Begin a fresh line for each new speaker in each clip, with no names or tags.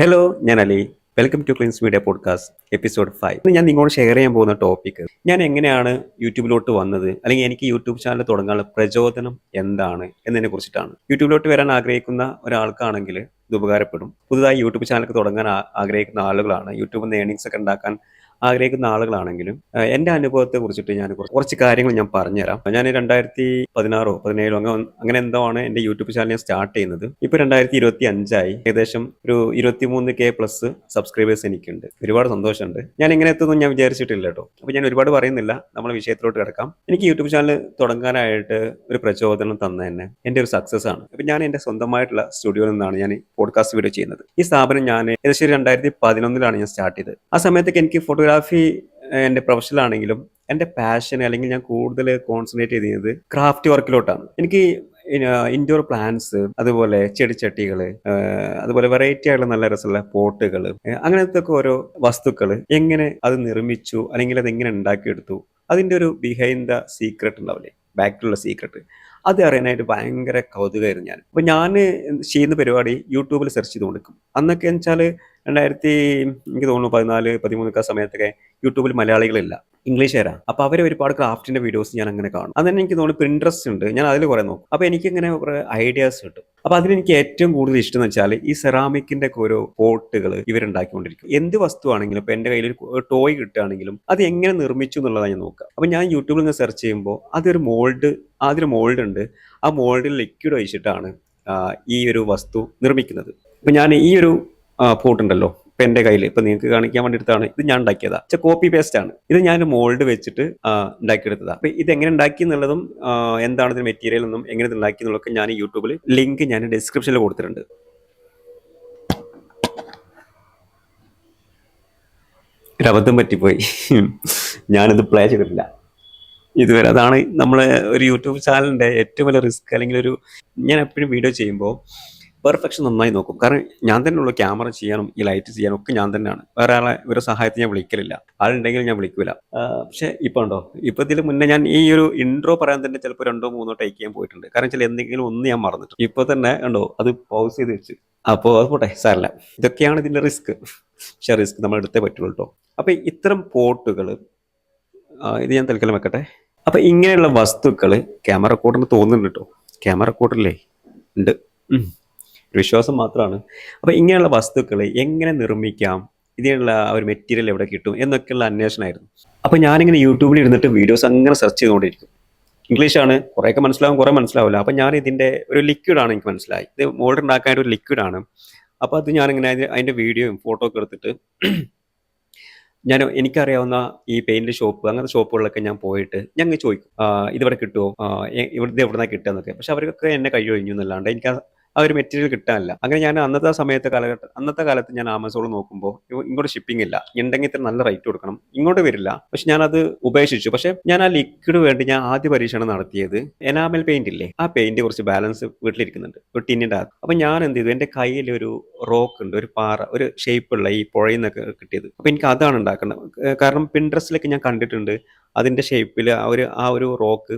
Hello, ഞാൻ Ali. Welcome to cleans media podcast episode 5. ഇന്ന് ഞാൻ നിങ്ങളോട് ഷെയർ ചെയ്യാൻ പോകുന്ന ടോപ്പിക് ഞാൻ എങ്ങനെയാണ് യൂട്യൂബിലോട്ട് വന്നത്, അല്ലെങ്കിൽ എനിക്ക് യൂട്യൂബ് ചാനൽ തുടങ്ങാനുള്ള പ്രചോദനം എന്താണ് എന്നതിനെ കുറിച്ചിട്ടാണ്. യൂട്യൂബിലോട്ട് വരാൻ ആഗ്രഹിക്കുന്ന ഒരാൾക്കാണെങ്കിൽ ഇത് ഉപകാരപ്പെടും. പുതുതായി യൂട്യൂബ് ചാനൽ തുടങ്ങാൻ ആഗ്രഹിക്കുന്ന ആളുകളാണ്, യൂട്യൂബിൽ നിന്ന് ഏണിങ്സ് ഒക്കെ ഉണ്ടാക്കാൻ ആഗ്രഹിക്കുന്ന ആളുകളാണെങ്കിലും എൻ്റെ അനുഭവത്തെ കുറിച്ചിട്ട് ഞാൻ കുറച്ച് കാര്യങ്ങൾ ഞാൻ പറഞ്ഞുതരാം. ഞാൻ 2016 അങ്ങനെ എന്തോ ആണ് എൻ്റെ യൂട്യൂബ് ചാനൽ ഞാൻ സ്റ്റാർട്ട് ചെയ്യുന്നത്. ഇപ്പോൾ 2025 ഏകദേശം ഒരു 23K+ സബ്സ്ക്രൈബേഴ്സ് എനിക്കുണ്ട്. ഒരുപാട് സന്തോഷമുണ്ട്. ഞാൻ ഇങ്ങനെ എത്തുന്നു ഞാൻ വിചാരിച്ചിട്ടില്ല കേട്ടോ. അപ്പോൾ ഞാൻ ഒരുപാട് പറയുന്നില്ല, നമ്മളെ വിഷയത്തിലോട്ട് കിടക്കാം. എനിക്ക് യൂട്യൂബ് ചാനൽ തുടങ്ങാനായിട്ട് ഒരു പ്രചോദനം തന്ന തന്നെ എൻ്റെ ഒരു സക്സസ് ആണ്. അപ്പം ഞാൻ എൻ്റെ സ്വന്തമായിട്ടുള്ള സ്റ്റുഡിയോയിൽ നിന്നാണ് ഞാൻ പോഡ്കാസ്റ്റ് വീഡിയോ ചെയ്യുന്നത്. ഈ സ്ഥാപനം ഞാൻ ഏകദേശം 2011 ഞാൻ സ്റ്റാർട്ട് ചെയ്തത്. ആ സമയത്തൊക്കെ എനിക്ക് ഫോട്ടോഗ്രാഫി എൻ്റെ പ്രൊഫഷണൽ ആണെങ്കിലും എൻ്റെ പാഷൻ അല്ലെങ്കിൽ ഞാൻ കൂടുതൽ കോൺസെൻട്രേറ്റ് ചെയ്തിരുന്നത് ക്രാഫ്റ്റ് വർക്കിലോട്ടാണ്. എനിക്ക് ഇൻഡോർ പ്ലാന്റ്സ്, അതുപോലെ ചെടിച്ചട്ടികൾ, അതുപോലെ വെറൈറ്റി ആയിട്ടുള്ള നല്ല രസമുള്ള പോട്ടുകൾ, അങ്ങനത്തെ ഒക്കെ ഓരോ വസ്തുക്കൾ എങ്ങനെ അത് നിർമ്മിച്ചു അല്ലെങ്കിൽ അത് എങ്ങനെ ഉണ്ടാക്കിയെടുത്തു, അതിൻ്റെ ഒരു ബിഹൈൻഡ് ദ സീക്രട്ട് ഉണ്ടാവില്ലേ, ബാക്കിലുള്ള സീക്രട്ട്, അത് അറിയാനായിട്ട് ഭയങ്കര കൗതുകമായിരുന്നു ഞാൻ. അപ്പോൾ ഞാൻ ചെയ്യുന്ന പരിപാടി യൂട്യൂബിൽ സെർച്ച് ചെയ്ത് കൊടുക്കും. അന്നൊക്കെ എന്ന് വെച്ചാൽ എനിക്ക് തോന്നുന്നു 14-13 സമയത്തൊക്കെ യൂട്യൂബിൽ മലയാളികളില്ല, ഇംഗ്ലീഷുകാരാണ്. അപ്പോൾ അവർ ഒരുപാട് ക്രാഫ്റ്റിൻ്റെ വീഡിയോസ് ഞാൻ അങ്ങനെ കാണും. അതെന്നെ എനിക്ക് തോന്നുന്നു പിൻട്രസ്റ്റ് ഉണ്ട്, ഞാൻ അതിൽ കുറേ നോക്കും. അപ്പോൾ എനിക്കിങ്ങനെ കുറേ ഐഡിയാസ് കിട്ടും. അപ്പോൾ അതിലെനിക്ക് ഏറ്റവും കൂടുതൽ ഇഷ്ടം എന്ന് വെച്ചാൽ ഈ സെറാമിക്കിൻ്റെ ഒക്കെ ഓരോ പോട്ടുകൾ ഇവരുണ്ടാക്കിക്കൊണ്ടിരിക്കും. എന്ത് വസ്തുവാണെങ്കിലും ഇപ്പോൾ എൻ്റെ കയ്യിൽ ഒരു ടോയ് കിട്ടുകയാണെങ്കിലും അത് എങ്ങനെ നിർമ്മിച്ചു എന്നുള്ളതാണ് ഞാൻ നോക്കുക. അപ്പോൾ ഞാൻ യൂട്യൂബിൽ നിന്ന് സെർച്ച് ചെയ്യുമ്പോൾ അതിലൊരു മോൾഡ് ഉണ്ട്. ആ മോൾഡിൽ ലിക്വിഡ് ഒഴിച്ചിട്ടാണ് ഈ ഒരു വസ്തു നിർമ്മിക്കുന്നത്. അപ്പോൾ ഞാൻ ഈ ഒരു പോട്ടുണ്ടല്ലോ ഇപ്പം എൻ്റെ കയ്യിൽ, ഇപ്പം നിങ്ങൾക്ക് കാണിക്കാൻ വേണ്ടി എടുത്താണ്. ഇത് ഞാൻ ഉണ്ടാക്കിയതാ, കോപ്പി പേസ്റ്റ് ആണ്. ഇത് ഞാൻ മോൾഡ് വെച്ചിട്ട് ഉണ്ടാക്കിയെടുത്തതാണ്. അപ്പം ഇതെങ്ങനെ ഉണ്ടാക്കി എന്നുള്ളതും എന്താണ് ഇതിന് മെറ്റീരിയൽ എന്നും എങ്ങനെ ഇത് ഉണ്ടാക്കി എന്നുള്ളതൊക്കെ ഞാൻ യൂട്യൂബിൽ ലിങ്ക് ഞാൻ ഡിസ്ക്രിപ്ഷനിൽ കൊടുത്തിട്ടുണ്ട്. ഒരു അബദ്ധം പറ്റിപ്പോയി, ഞാനിത് പ്ലേ ചെയ്തിട്ടില്ല ഇതുവരെ. അതാണ് നമ്മളെ ഒരു യൂട്യൂബ് ചാനലിൻ്റെ ഏറ്റവും വലിയ റിസ്ക്. അല്ലെങ്കിൽ ഞാൻ എപ്പോഴും വീഡിയോ ചെയ്യുമ്പോൾ പെർഫെക്ഷൻ നന്നായി നോക്കും. കാരണം ഞാൻ തന്നെ ഉള്ളൂ ക്യാമറ ചെയ്യാനും ഈ ലൈറ്റ് ചെയ്യാനും ഒക്കെ ഞാൻ തന്നെയാണ്. വേറെ ആളെ ഒരു സഹായത്തിന് ഞാൻ വിളിക്കലില്ല. ആളുണ്ടെങ്കിൽ ഞാൻ വിളിക്കില്ല. പക്ഷേ ഇപ്പോൾ ഉണ്ടോ, ഇപ്പോൾ ഇതിൽ മുന്നേ ഞാൻ ഈ ഒരു ഇൻട്രോ പറയാൻ തന്നെ ചിലപ്പോൾ 2-3 ടേക്ക് ചെയ്യാൻ പോയിട്ടുണ്ട്. കാരണം വെച്ചാൽ എന്തെങ്കിലും ഒന്ന് ഞാൻ മറന്നിട്ട് ഇപ്പോൾ തന്നെ ഉണ്ടോ അത് പൗസ് ചെയ്ത് വെച്ച്. അപ്പോൾ അത് പോട്ടെ, സാരല്ല. ഇതൊക്കെയാണ് ഇതിൻ്റെ റിസ്ക്. പക്ഷേ റിസ്ക് നമ്മൾ എടുത്തേ പറ്റുള്ളൂ കേട്ടോ. അപ്പോൾ ഇത്തരം പോട്ടുകൾ ഇത് ഞാൻ തൽക്കാലം വെക്കട്ടെ. അപ്പം ഇങ്ങനെയുള്ള വസ്തുക്കൾ ക്യാമറ റെക്കോർഡറിന് തോന്നുന്നുണ്ട് കേട്ടോ. ക്യാമറ റെക്കോർഡറില്ലേ ഉണ്ട്, ഒരു വിശ്വാസം മാത്രമാണ്. അപ്പോൾ ഇങ്ങനെയുള്ള വസ്തുക്കൾ എങ്ങനെ നിർമ്മിക്കാം, ഇതിനുള്ള ഒരു മെറ്റീരിയൽ എവിടെ കിട്ടും എന്നൊക്കെയുള്ള അന്വേഷണമായിരുന്നു. അപ്പോൾ ഞാനിങ്ങനെ യൂട്യൂബിൽ ഇരുന്നിട്ട് വീഡിയോസ് അങ്ങനെ സെർച്ച് ചെയ്തുകൊണ്ടിരിക്കും. ഇംഗ്ലീഷാണ്, കുറേയൊക്കെ മനസ്സിലാവും, കുറേ മനസ്സിലാവില്ല. അപ്പോൾ ഞാൻ ഇതിൻ്റെ ഒരു ലിക്വിഡാണ് എനിക്ക് മനസ്സിലായി. ഇത് മോൾഡ് ഉണ്ടാക്കാനായിട്ട് ഒരു ലിക്വിഡാണ്. അപ്പോൾ അത് ഞാനിങ്ങനെ അതിൻ്റെ വീഡിയോയും ഫോട്ടോ ഒക്കെ എടുത്തിട്ട് എനിക്കറിയാവുന്ന ഈ പെയിന്റ് ഷോപ്പ്, അങ്ങനത്തെ ഷോപ്പുകളിലൊക്കെ ഞാൻ പോയിട്ട് ഞങ്ങൾ ചോദിക്കും, ഇതിവിടെ കിട്ടുമോ, ഇത് എവിടെ നിന്നാണ് കിട്ടുക എന്നൊക്കെ. പക്ഷെ അവർക്കൊക്കെ എന്നെ കൈ ഒഴിഞ്ഞു എന്നല്ലാണ്ട് എനിക്ക് ആ ഒരു മെറ്റീരിയൽ കിട്ടാനില്ല. അങ്ങനെ ഞാൻ അന്നത്തെ കാലത്ത് ഞാൻ ആമസോണിൽ നോക്കുമ്പോൾ ഇങ്ങോട്ട് ഷിപ്പിംഗ് ഇല്ല, ഉണ്ടെങ്കിൽ ഇത്ര നല്ല റേറ്റ് കൊടുക്കണം, ഇങ്ങോട്ട് വരില്ല. പക്ഷെ ഞാനത് ഉപേക്ഷിച്ചു. പക്ഷെ ഞാൻ ആ ലിക്വിഡ് വേണ്ടി ഞാൻ ആദ്യ പരീക്ഷണം നടത്തിയത് എനാമൽ പെയിന്റ് ഇല്ലേ, ആ പെയിന്റ് കുറച്ച് ബാലൻസ് വീട്ടിലിരിക്കുന്നുണ്ട് ഒരു ടിന്നിൻ്റെ അകത്ത്. അപ്പം ഞാൻ എന്ത് ചെയ്തു, എൻ്റെ കയ്യിൽ ഒരു റോക്ക് ഉണ്ട്, ഒരു പാറ, ഒരു ഷേപ്പുള്ള ഈ പുഴയിൽ നിന്നൊക്കെ കിട്ടിയത്. അപ്പം എനിക്ക് അതാണ് ഉണ്ടാക്കുന്നത്. കാരണം പിൻട്രസ്റ്റിലൊക്കെ ഞാൻ കണ്ടിട്ടുണ്ട് അതിൻ്റെ ഷേപ്പിൽ ആ ഒരു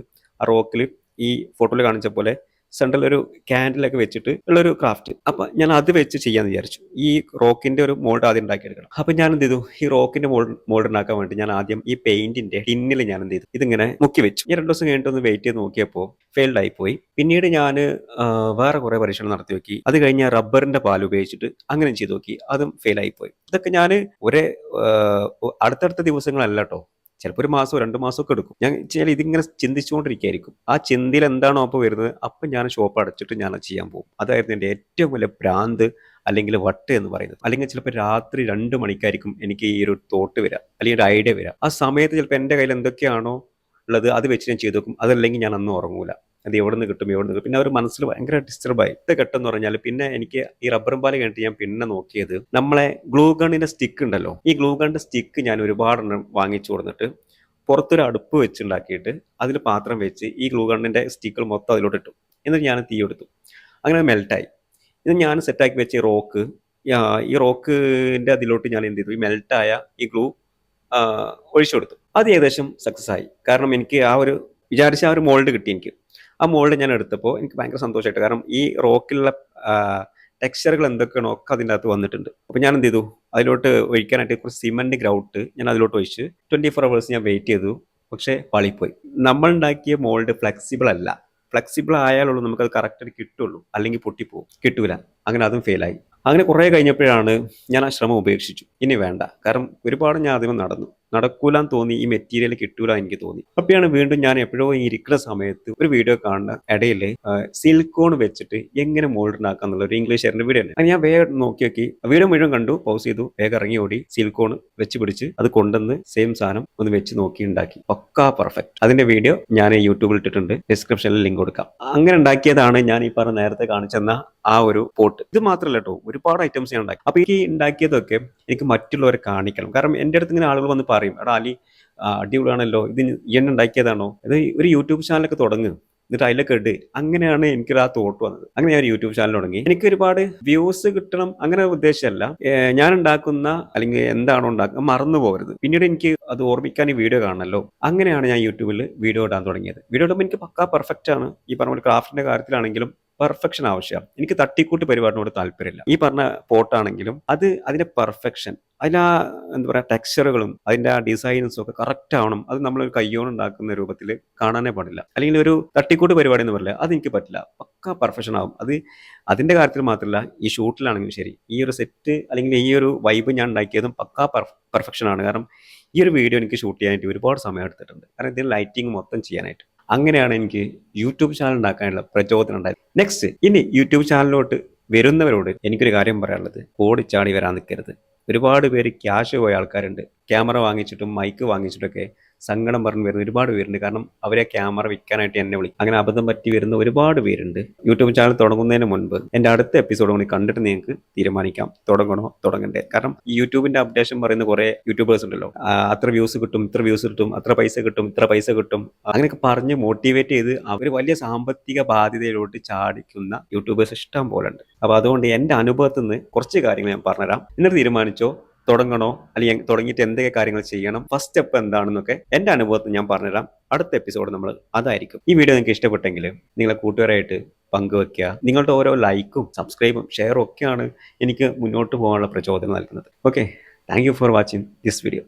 റോക്കിൽ ഈ ഫോട്ടോയിൽ കാണിച്ച പോലെ സെൻട്രൽ ഒരു ക്യാൻഡിലൊക്കെ വെച്ചിട്ട് ഉള്ളൊരു ക്രാഫ്റ്റ്. അപ്പം ഞാൻ അത് വെച്ച് ചെയ്യാന്ന് വിചാരിച്ചു. ഈ റോക്കിന്റെ ഒരു മോൾഡ് ആദ്യം ഉണ്ടാക്കിയെടുക്കണം. അപ്പം ഞാൻ എന്ത് ചെയ്തു, ഈ റോക്കിന്റെ മോൾഡ് ഉണ്ടാക്കാൻ വേണ്ടി ഞാൻ ആദ്യം ഈ പെയിന്റിന്റെ ടിന്നിൽ ഞാൻ എന്ത് ചെയ്തു, ഇതിങ്ങനെ മുക്കി വെച്ചു. ഞാൻ 2 ദിവസം കഴിഞ്ഞിട്ട് ഒന്ന് വെയിറ്റ് ചെയ്ത് നോക്കിയപ്പോൾ ഫെയിൽഡ് ആയിപ്പോയി. പിന്നീട് ഞാൻ വേറെ കുറെ പരീക്ഷണം നടത്തി നോക്കി. അത് കഴിഞ്ഞ് റബ്ബറിന്റെ പാൽ ഉപയോഗിച്ചിട്ട് അങ്ങനെ ചെയ്ത് നോക്കി, അതും ഫെയിൽ ആയിപ്പോയി. ഇതൊക്കെ ഞാൻ അടുത്തടുത്ത ദിവസങ്ങളല്ല കേട്ടോ, ചിലപ്പോൾ 1 മാസമോ 2 മാസമോ ഒക്കെ എടുക്കും. ഞാൻ ഇതിങ്ങനെ ചിന്തിച്ചുകൊണ്ടിരിക്കുകയായിരിക്കും. ആ ചിന്തയിൽ എന്താണോ അപ്പോൾ വരുന്നത്, അപ്പം ഞാൻ ഷോപ്പ് അടച്ചിട്ട് ഞാൻ ചെയ്യാൻ പോകും. അതായിരുന്നു എൻ്റെ ഏറ്റവും വലിയ ഭ്രാന്ത് അല്ലെങ്കിൽ വട്ട് എന്ന് പറയുന്നത്. അല്ലെങ്കിൽ ചിലപ്പോൾ രാത്രി 2 മണിക്കായിരിക്കും എനിക്ക് ഈ ഒരു തോട്ട് വരിക, അല്ലെങ്കിൽ ഒരു ഐഡിയ വരിക. ആ സമയത്ത് ചിലപ്പോൾ എൻ്റെ കയ്യിൽ എന്തൊക്കെയാണോ ഉള്ളത് അത് വെച്ച് ഞാൻ ചെയ്ത് നോക്കും. അതല്ലെങ്കിൽ ഞാൻ അന്ന് ഉറങ്ങൂല. അത് എവിടെ നിന്ന് കിട്ടും. പിന്നെ അവർ മനസ്സിൽ ഭയങ്കര ഡിസ്റ്റർബായി. ഇത് കെട്ടെന്ന് പറഞ്ഞാൽ പിന്നെ എനിക്ക് ഈ റബ്ബറും പാല് കഴിഞ്ഞിട്ട് ഞാൻ പിന്നെ നോക്കിയത് നമ്മളെ ഗ്ലൂ ഗണ്ണിന്റെ സ്റ്റിക്ക് ഉണ്ടല്ലോ, ഈ ഗ്ലൂ ഗണ്ണിന്റെ സ്റ്റിക്ക് ഞാൻ ഒരുപാടെണ്ണം വാങ്ങിച്ചു കൊടുത്തിട്ട് പുറത്തൊരു അടുപ്പ് വെച്ചുണ്ടാക്കിയിട്ട് അതിൽ പാത്രം വെച്ച് ഈ ഗ്ലൂ ഗണ്ണിന്റെ സ്റ്റിക്കുകൾ മൊത്തം അതിലോട്ട് ഇട്ടു. എന്നിട്ട് ഞാൻ തീ എടുത്തു. അങ്ങനെ മെൽറ്റായി. ഇത് ഞാൻ സെറ്റാക്കി വെച്ച ഈ റോക്കിന്റെ അതിലോട്ട് ഞാൻ എന്ത് ചെയ്തു, ഈ മെൽറ്റായ ഈ ഗ്ലൂ ഒഴിച്ചു കൊടുത്തു. അത് ഏകദേശം സക്സസ് ആയി. കാരണം എനിക്ക് വിചാരിച്ച ആ ഒരു മോൾഡ് കിട്ടി എനിക്ക്. ആ മോൾഡ് ഞാൻ എടുത്തപ്പോൾ എനിക്ക് ഭയങ്കര സന്തോഷമായിട്ട്. കാരണം ഈ റോക്കിലുള്ള ടെക്സ്ചറുകൾ എന്തൊക്കെയാണോ ഒക്കെ അതിൻ്റെ അകത്ത് വന്നിട്ടുണ്ട്. അപ്പോൾ ഞാൻ എന്ത് ചെയ്തു, അതിലോട്ട് ഒഴിക്കാനായിട്ട് കുറച്ച് സിമൻറ്റ് ഗ്രൗട്ട് ഞാൻ അതിലോട്ട് ഒഴിച്ച് 24 അവേഴ്സ് ഞാൻ വെയിറ്റ് ചെയ്തു. പക്ഷേ പാളിപ്പോയി. നമ്മൾ ഉണ്ടാക്കിയ മോൾഡ് ഫ്ലെക്സിബിൾ അല്ല. ഫ്ലെക്സിബിൾ ആയാലുള്ളൂ നമുക്കത് കറക്റ്റായിട്ട് കിട്ടുള്ളൂ, അല്ലെങ്കിൽ പൊട്ടിപ്പോവും, കിട്ടൂല. അങ്ങനെ അതും ഫെയിലായി. അങ്ങനെ കുറേ കഴിഞ്ഞപ്പോഴാണ് ഞാൻ ആ ശ്രമം ഉപേക്ഷിച്ചു. ഇനി വേണ്ട, കാരണം ഒരുപാട് ഞാൻ ആദ്യമേ നടക്കൂലാന്ന് തോന്നി, ഈ മെറ്റീരിയൽ കിട്ടൂല എനിക്ക് തോന്നി. അപ്പോഴാണ് വീണ്ടും ഞാൻ എപ്പോഴോ ഇരിക്കുന്ന സമയത്ത് ഒരു വീഡിയോ കാണുന്ന ഇടയിൽ സിലിക്കോൺ വെച്ചിട്ട് എങ്ങനെ മോൾഡ് ഉണ്ടാക്കുക എന്നുള്ള ഒരു ഇംഗ്ലീഷുകാരൻ്റെ വീഡിയോ ആണ്. ഞാൻ വേഗം നോക്കി വീഡിയോ മുഴുവൻ കണ്ടു, പൗസ് ചെയ്തു, വേഗം ഇറങ്ങി ഓടി സിലിക്കോൺ വെച്ച് പിടിച്ച് അത് കൊണ്ടുവന്ന് സെയിം സാധനം ഒന്ന് വെച്ച് നോക്കി ഉണ്ടാക്കി. പക്കാ പെർഫെക്റ്റ്. അതിന്റെ വീഡിയോ ഞാൻ യൂട്യൂബിൽ ഇട്ടിട്ടുണ്ട്, ഡിസ്ക്രിപ്ഷനിൽ ലിങ്ക് കൊടുക്കാം. അങ്ങനെ ഉണ്ടാക്കിയതാണ് ഞാൻ ഈ പറഞ്ഞ നേരത്തെ കാണിച്ചെന്ന ആ ഒരു പോട്ട്. ഇത് മാത്രമല്ല കേട്ടോ, ഒരുപാട് ഐറ്റംസ് ഞാൻ ഉണ്ടാക്കി. അപ്പൊ ഈ ഉണ്ടാക്കിയതൊക്കെ എനിക്ക് മറ്റുള്ളവരെ കാണിക്കണം. കാരണം എൻ്റെ അടുത്ത് ഇങ്ങനെ ആളുകൾ വന്ന് പറയും, എടാ അലി അടിപൊളിയാണല്ലോ, ഇത് ഇയ്യന്നെ ഉണ്ടാക്കിയതാണോ, ഇത് ഒരു യൂട്യൂബ് ചാനലൊക്കെ തുടങ്ങും, എന്നിട്ട് അതിലൊക്കെ ഇട്. അങ്ങനെയാണ് എനിക്ക് ആ തോട്ട് വന്നത്. അങ്ങനെ ഞാൻ ഒരു യൂട്യൂബ് ചാനൽ തുടങ്ങി. എനിക്ക് ഒരുപാട് വ്യൂസ് കിട്ടണം അങ്ങനെ ഉദ്ദേശമല്ല, ഞാൻ ഉണ്ടാക്കുന്ന അല്ലെങ്കിൽ എന്താണോ ഉണ്ടാക്കുക മറന്നു പോകരുത്, പിന്നീട് എനിക്ക് അത് ഓർമ്മിക്കാൻ ഈ വീഡിയോ കാണണമല്ലോ. അങ്ങനെയാണ് ഞാൻ യൂട്യൂബിൽ വീഡിയോ ഇടാൻ തുടങ്ങിയത്. വീഡിയോ ഇടുമ്പോൾ എനിക്ക് പക്കാ പെർഫെക്റ്റ് ആണ്. ഈ പറഞ്ഞ പോലെ ക്രാഫ്റ്റിന്റെ കാര്യത്തിലാണെങ്കിലും പെർഫെക്ഷൻ ആവശ്യമാണ്. എനിക്ക് തട്ടിക്കൂട്ട് പരിപാടിനോട് താല്പര്യമില്ല. ഈ പറഞ്ഞ പോട്ടാണെങ്കിലും അതിന്റെ പെർഫെക്ഷൻ, അതിനാ എന്താ പറയുക, ടെക്സ്ചറുകളും അതിന്റെ ആ ഡിസൈൻസും ഒക്കെ കറക്റ്റ് ആവണം. അത് നമ്മളൊരു കയ്യോണ്ട് ഉണ്ടാക്കുന്ന രൂപത്തിൽ കാണാനേ പാടില്ല. അല്ലെങ്കിൽ ഒരു തട്ടിക്കൂട്ട് പരിപാടി എന്ന് പറയില്ല, അത് എനിക്ക് പറ്റില്ല. പക്ക പെർഫെക്ഷൻ ആവും. അതിന്റെ കാര്യത്തിൽ മാത്രമല്ല, ഈ ഷൂട്ടിലാണെങ്കിലും ശരി, ഈ ഒരു സെറ്റ് അല്ലെങ്കിൽ ഈ ഒരു വൈബ് ഞാൻ ഉണ്ടാക്കിയതും പക്കാ പെർഫെക്ഷൻ ആണ്. കാരണം ഈ ഒരു വീഡിയോ എനിക്ക് ഷൂട്ട് ചെയ്യാനായിട്ട് ഒരുപാട് സമയം എടുത്തിട്ടുണ്ട്. കാരണം ഇതിന് ലൈറ്റിംഗ് മൊത്തം ചെയ്യാനായിട്ട്. അങ്ങനെയാണ് എനിക്ക് യൂട്യൂബ് ചാനൽ ഉണ്ടാക്കാനുള്ള പ്രചോദനം ഉണ്ടായത്. നെക്സ്റ്റ്, ഇനി യൂട്യൂബ് ചാനലിലോട്ട് വരുന്നവരോട് എനിക്കൊരു കാര്യം പറയാനുള്ളത്, ഓടിച്ചാടി വരാൻ നിൽക്കരുത്. ഒരുപാട് പേര് ക്യാഷ് പോയ ആൾക്കാരുണ്ട്. ക്യാമറ വാങ്ങിച്ചിട്ടും മൈക്ക് വാങ്ങിച്ചിട്ടൊക്കെ സങ്കടം പറഞ്ഞ് വരുന്ന ഒരുപാട് പേരുണ്ട്. കാരണം അവരെ ക്യാമറ വിൽക്കാനായിട്ട് എന്നെ വിളിക്കും. അങ്ങനെ അബദ്ധം പറ്റി വരുന്ന ഒരുപാട് പേരുണ്ട്. യൂട്യൂബ് ചാനൽ തുടങ്ങുന്നതിന് മുൻപ് എൻ്റെ അടുത്ത എപ്പിസോഡ് കൂടി കണ്ടിട്ട് നിങ്ങൾക്ക് തീരുമാനിക്കാം തുടങ്ങണോ തുടങ്ങണ്ടേ. കാരണം ഈ യൂട്യൂബിന്റെ അപ്ഡേഷൻ പറയുന്ന കുറേ യൂട്യൂബേഴ്സ് ഉണ്ടല്ലോ, അത്ര വ്യൂസ് കിട്ടും, ഇത്ര വ്യൂസ് കിട്ടും, അത്ര പൈസ കിട്ടും, ഇത്ര പൈസ കിട്ടും, അങ്ങനെയൊക്കെ പറഞ്ഞ് മോട്ടിവേറ്റ് ചെയ്ത് അവർ വലിയ സാമ്പത്തിക ബാധ്യതയിലോട്ട് ചാടിക്കുന്ന യൂട്യൂബേഴ്സ് ഇഷ്ടം പോലെ ഉണ്ട്. അപ്പോൾ അതുകൊണ്ട് എൻ്റെ അനുഭവത്തിൽ നിന്ന് കുറച്ച് കാര്യങ്ങൾ ഞാൻ പറഞ്ഞുതരാം. എന്നിട്ട് തീരുമാനിച്ചോ തുടങ്ങണോ, അല്ലെങ്കിൽ തുടങ്ങിയിട്ട് എന്തൊക്കെ കാര്യങ്ങൾ ചെയ്യണം, ഫസ്റ്റ് സ്റ്റെപ്പ് എന്താണെന്നൊക്കെ എൻ്റെ അനുഭവത്തിൽ ഞാൻ പറഞ്ഞുതരാം. അടുത്ത എപ്പിസോഡ് നമ്മൾ അതായിരിക്കും. ഈ വീഡിയോ നിങ്ങൾക്ക് ഇഷ്ടപ്പെട്ടെങ്കിൽ നിങ്ങളെ കൂട്ടുകാരായിട്ട് പങ്കുവെക്കുക. നിങ്ങളുടെ ഓരോ ലൈക്കും സബ്സ്ക്രൈബും ഷെയറും ഒക്കെയാണ് എനിക്ക് മുന്നോട്ട് പോകാനുള്ള പ്രചോദനം നൽകുന്നത്. Okay, thank you for watching this video.